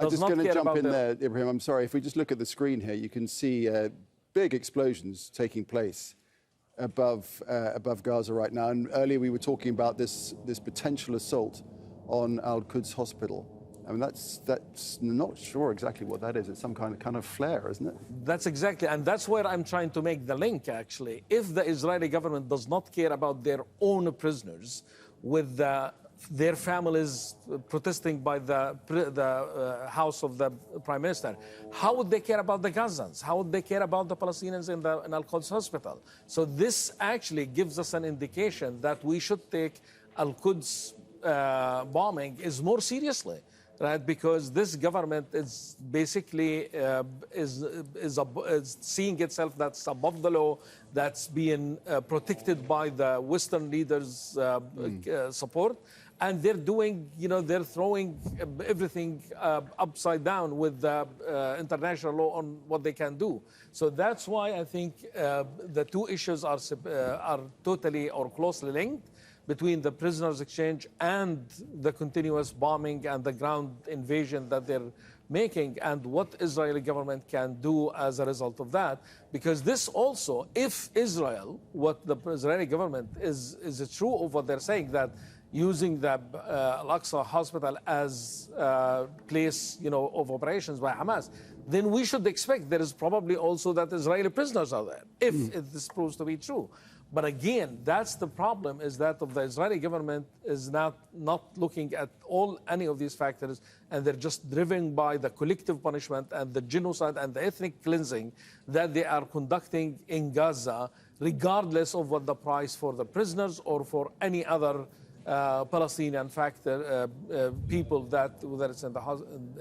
I'm just going to jump in there, Ibrahim. I'm sorry. If we just look at the screen here, you can see big explosions taking place above Gaza right now. And earlier we were talking about this potential assault on al-Quds Hospital. I mean, that's not sure exactly what that is. It's some kind of flare, isn't it? That's exactly, and that's where I'm trying to make the link, actually. If the Israeli government does not care about their own prisoners, with their families protesting by the house of the prime minister, how would they care about the Gazans? How would they care about the Palestinians in al-Quds Hospital? So this actually gives us an indication that we should take al-Quds bombing is more seriously. Right, because this government is basically is seeing itself that's above the law, that's being protected by the Western leaders' support, and they're doing, they're throwing everything upside down with the international law on what they can do. So that's why I think the two issues are totally or closely linked, between the prisoners exchange and the continuous bombing and the ground invasion that they're making, and what Israeli government can do as a result of that. Because this also, if Israel, what the Israeli government is true of what they're saying, that using the Al-Aqsa hospital as a place, of operations by Hamas, then we should expect there is probably also that Israeli prisoners are there, if this proves to be true. But again, that's the problem, is that of the Israeli government is not looking at any of these factors, and they're just driven by the collective punishment and the genocide and the ethnic cleansing that they are conducting in Gaza, regardless of what the price for the prisoners or for any other Palestinian people, whether it's in the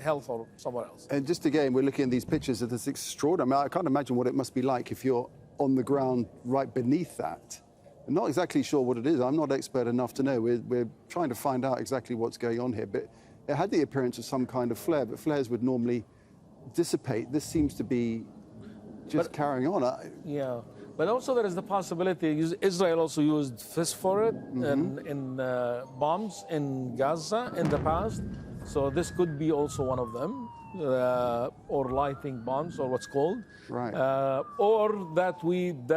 health or somewhere else. And just again, we're looking at these pictures of this extraordinary. I can't imagine what it must be like if you're on the ground right beneath that. I'm not exactly sure what it is. I'm not expert enough to know. We're trying to find out exactly what's going on here. But it had the appearance of some kind of flare, but flares would normally dissipate. This seems to be just carrying on. Yeah, but also there is the possibility, Israel also used phosphorus in bombs in Gaza in the past. So this could be also one of them. Or lighting bombs, or what's called, right? Or that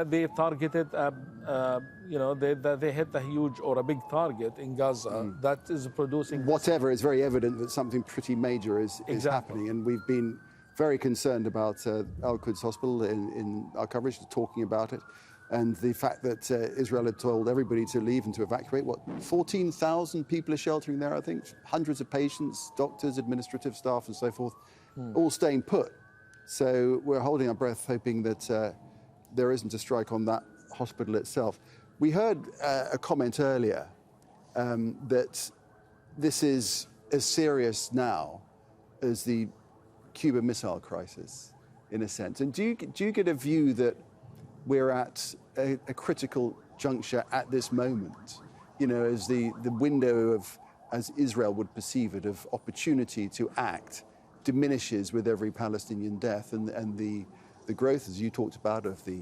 they targeted, that they hit a huge or a big target in Gaza that is producing. Whatever, it's very evident that something pretty major is happening, and we've been very concerned about al-Quds Hospital in our coverage, talking about it. And the fact that Israel had told everybody to leave and to evacuate. 14,000 people are sheltering there, I think. Hundreds of patients, doctors, administrative staff, and so forth, all staying put. So we're holding our breath, hoping that there isn't a strike on that hospital itself. We heard a comment earlier that this is as serious now as the Cuban Missile Crisis, in a sense. And do you get a view that we're at a critical juncture at this moment, as the window of, as Israel would perceive it, of opportunity to act diminishes with every Palestinian death, and the growth, as you talked about, of the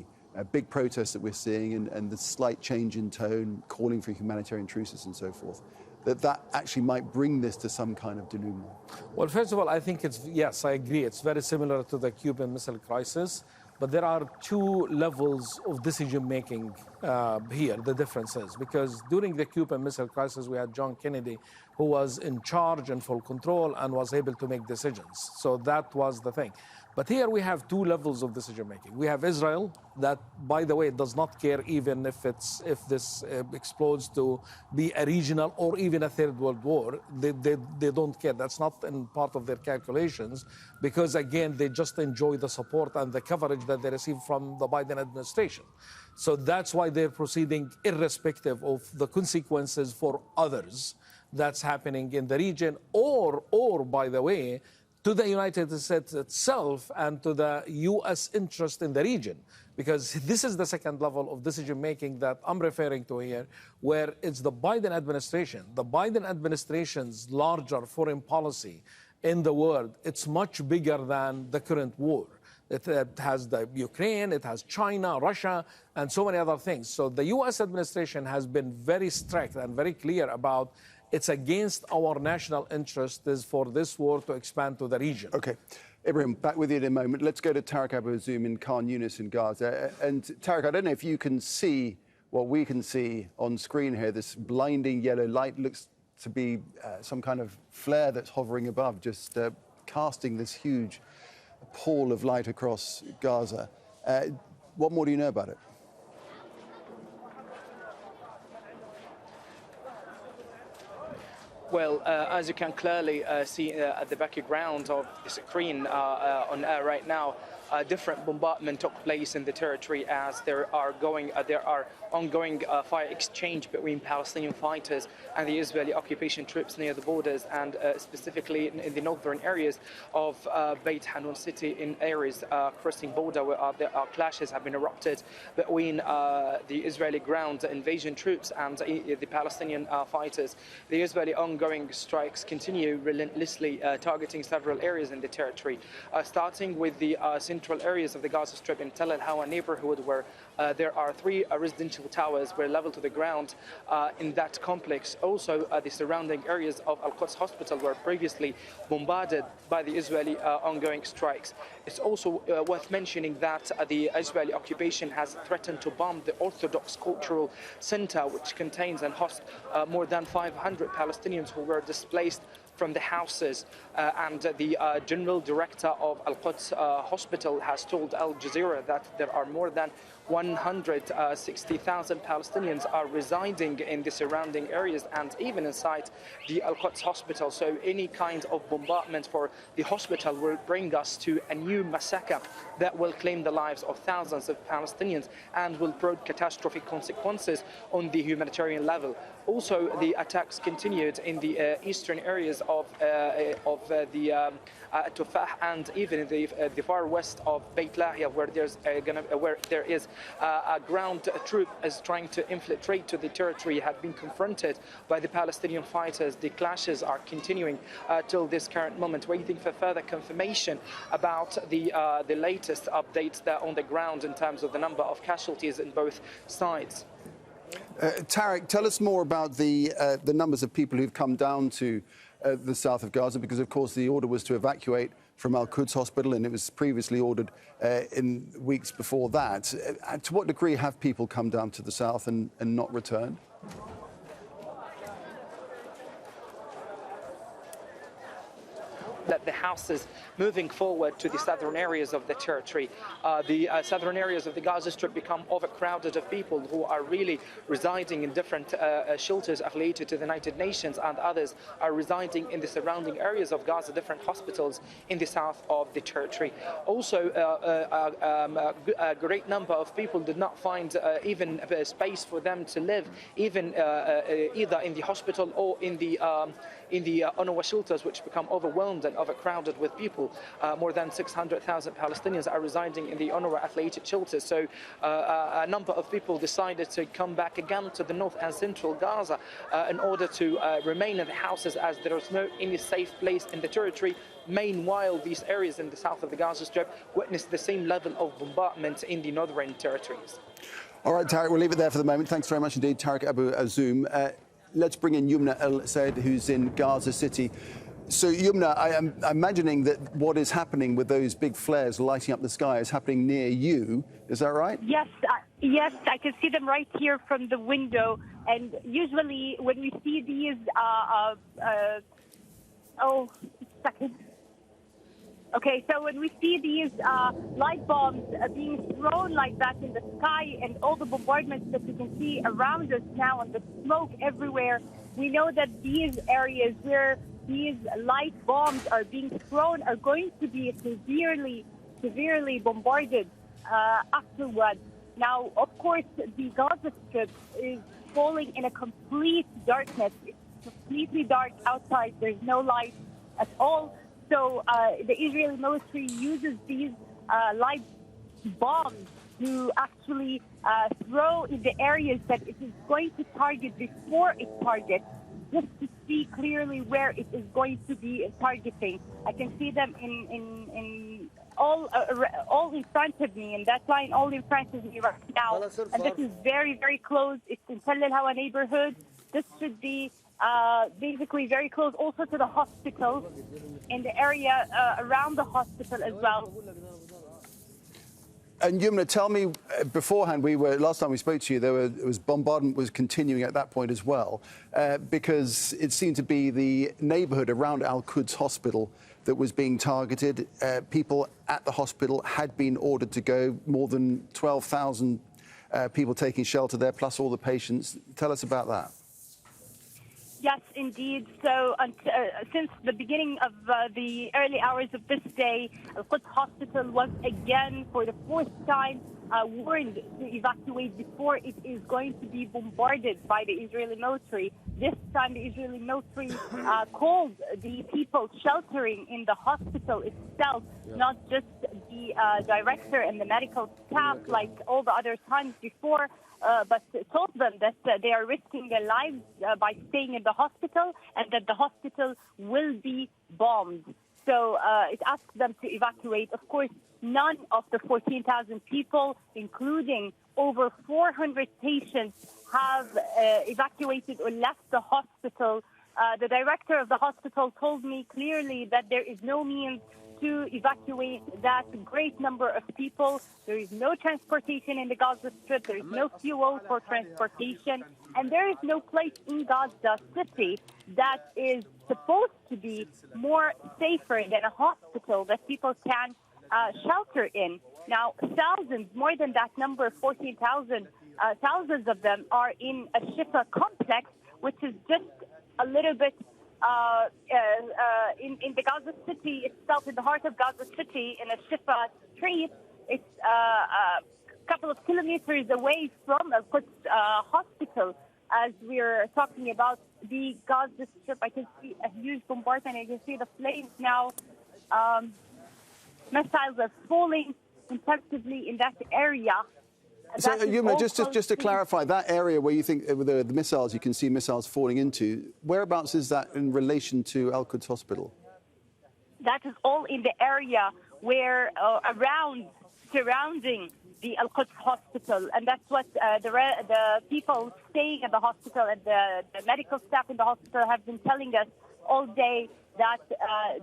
big protests that we're seeing, and the slight change in tone, calling for humanitarian truces and so forth, that actually might bring this to some kind of denouement? Well, first of all, I think yes, I agree. It's very similar to the Cuban Missile Crisis. But there are two levels of decision-making here, the differences. Because during the Cuban Missile Crisis, we had John Kennedy, who was in charge and full control and was able to make decisions. So that was the thing. But here we have two levels of decision-making. We have Israel, that, by the way, does not care even if this explodes to be a regional or even a third world war. They don't care. That's not in part of their calculations, because, again, they just enjoy the support and the coverage that they receive from the Biden administration. So that's why they're proceeding irrespective of the consequences for others that's happening in the region, or by the way, to the United States itself and to the U.S. interest in the region. Because this is the second level of decision-making that I'm referring to here, where it's the Biden administration. The Biden administration's larger foreign policy in the world, it's much bigger than the current war. It has the Ukraine, it has China, Russia, and so many other things. So the U.S. administration has been very strict and very clear about it's against our national interest is for this war to expand to the region. Okay. Ibrahim, back with you in a moment. Let's go to Tareq Azzoum in Khan Younis in Gaza. And Tareq, I don't know if you can see what we can see on screen here. This blinding yellow light looks to be some kind of flare that's hovering above, just casting this huge pall of light across Gaza. What more do you know about it? Well, as you can clearly see at the background of the screen on air right now, different bombardment took place in the territory as there are ongoing fire exchange between Palestinian fighters and the Israeli occupation troops near the borders, and specifically in the northern areas of Beit Hanun city, in areas crossing border where clashes have been erupted between the Israeli ground invasion troops and the Palestinian fighters. The Israeli ongoing strikes continue relentlessly, targeting several areas in the territory, starting with the central areas of the Gaza Strip in Tel al-Hawa neighborhood, where there are 3 residential towers were leveled to the ground in that complex. Also, the surrounding areas of al-Quds Hospital were previously bombarded by the Israeli ongoing strikes. It's also worth mentioning that the Israeli occupation has threatened to bomb the Orthodox Cultural Center, which contains and hosts more than 500 Palestinians who were displaced from the houses, and the general director of al-Quds Hospital has told Al Jazeera that there are more than 160,000 Palestinians are residing in the surrounding areas and even inside the al-Quds Hospital. So any kind of bombardment for the hospital will bring us to a new massacre that will claim the lives of thousands of Palestinians and will bring catastrophic consequences on the humanitarian level. Also, the attacks continued in the eastern areas of the Tufah and even the far west of Beit Lahia, where there is a ground troop is trying to infiltrate to the territory, had been confronted by the Palestinian fighters. The clashes are continuing till this current moment, waiting for further confirmation about the latest updates that on the ground in terms of the number of casualties in both sides. Tareq, tell us more about the numbers of people who've come down to the south of Gaza, because, of course, the order was to evacuate from al-Quds Hospital, and it was previously ordered in weeks before that. To what degree have people come down to the south and not returned? That the houses moving forward to the southern areas of the territory. The southern areas of the Gaza Strip become overcrowded of people who are really residing in different shelters affiliated to the United Nations, and others are residing in the surrounding areas of Gaza, different hospitals in the south of the territory. Also, a great number of people did not find even a space for them to live, even either in the hospital or in the UNRWA shelters, which become overwhelmed and overcrowded with people. More than 600,000 Palestinians are residing in the UNRWA affiliated shelters. So a number of people decided to come back again to the north and central Gaza in order to remain in the houses, as there is no any safe place in the territory. Meanwhile, these areas in the south of the Gaza Strip witnessed the same level of bombardment in the northern territories. All right, Tareq, we'll leave it there for the moment. Thanks very much indeed, Tareq Azzoum. Let's bring in Youmna El-Said, who's in Gaza City. So, Youmna, I'm imagining that what is happening with those big flares lighting up the sky is happening near you. Is that right? Yes, yes, I can see them right here from the window. And usually when we see these, second. Okay, so when we see these light bombs being thrown like that in the sky, and all the bombardments that we can see around us now and the smoke everywhere, we know that these areas where these light bombs are being thrown are going to be severely bombarded afterwards. Now, of course, the Gaza Strip is falling in a complete darkness. It's completely dark outside. There's no light at all. So the Israeli military uses these light bombs to actually throw in the areas that it is going to target before it targets, just to see clearly where it is going to be targeting. I can see them in all in front of me, in that line, all in front of me right now. And this is very, very close. It's in Tel al-Hawa neighborhood. This should be basically very close also to the hospital, in the area around the hospital as well. And Youmna, tell me, beforehand, last time we spoke to you, bombardment was continuing at that point as well, because it seemed to be the neighbourhood around al-Quds Hospital that was being targeted. People at the hospital had been ordered to go, more than 12,000 people taking shelter there, plus all the patients. Tell us about that. Yes, indeed. So since the beginning of the early hours of this day, al-Quds Hospital was again, for the fourth time, warned to evacuate before it is going to be bombarded by the Israeli military. This time, the Israeli military called the people sheltering in the hospital itself, not just the director and the medical staff like all the other times before, but told them that they are risking their lives by staying in the hospital and that the hospital will be bombed. So it asked them to evacuate. Of course, none of the 14,000 people, including over 400 patients, have evacuated or left the hospital. The director of the hospital told me clearly that there is no means to evacuate that great number of people. There is no transportation in the Gaza Strip. There is no fuel for transportation. And there is no place in Gaza City that is supposed to be more safer than a hospital that people can shelter in. Now, thousands, more than that number, 14,000, thousands of them are in a Shifa complex, which is just a little bit in the Gaza City itself, in the heart of Gaza City, in a Shifa street. It's a couple of kilometers away from al-Quds Hospital. As we're talking about the Gaza Strip, I can see a huge bombardment. I can see the flames now. Missiles are falling intensively in that area. So, Youmna, just to clarify, that area where you think the missiles, you can see missiles falling into, whereabouts is that in relation to al-Quds Hospital? That is all in the area where, surrounding the al-Quds Hospital. And that's what the people staying at the hospital and the medical staff in the hospital have been telling us all day, that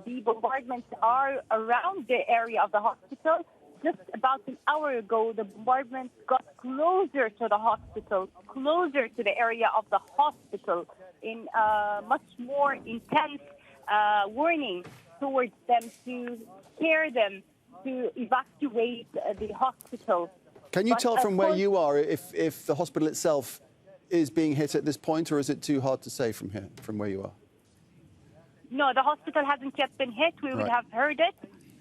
the bombardments are around the area of the hospital. Just about an hour ago, the bombardment got closer to the hospital, closer to the area of the hospital, in much more intense warning towards them to scare them to evacuate the hospital. Can you tell from where you are if the hospital itself is being hit at this point, or is it too hard to say from here, from where you are? No, the hospital hasn't yet been hit. We would have heard it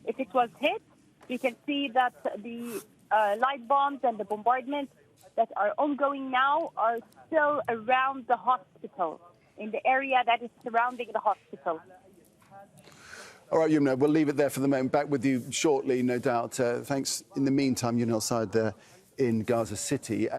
if it was hit. You can see that the light bombs and the bombardment that are ongoing now are still around the hospital, in the area that is surrounding the hospital. All right, Youmna, we'll leave it there for the moment. Back with you shortly, no doubt. Thanks in the meantime, Youmna al-Sayed there in Gaza City.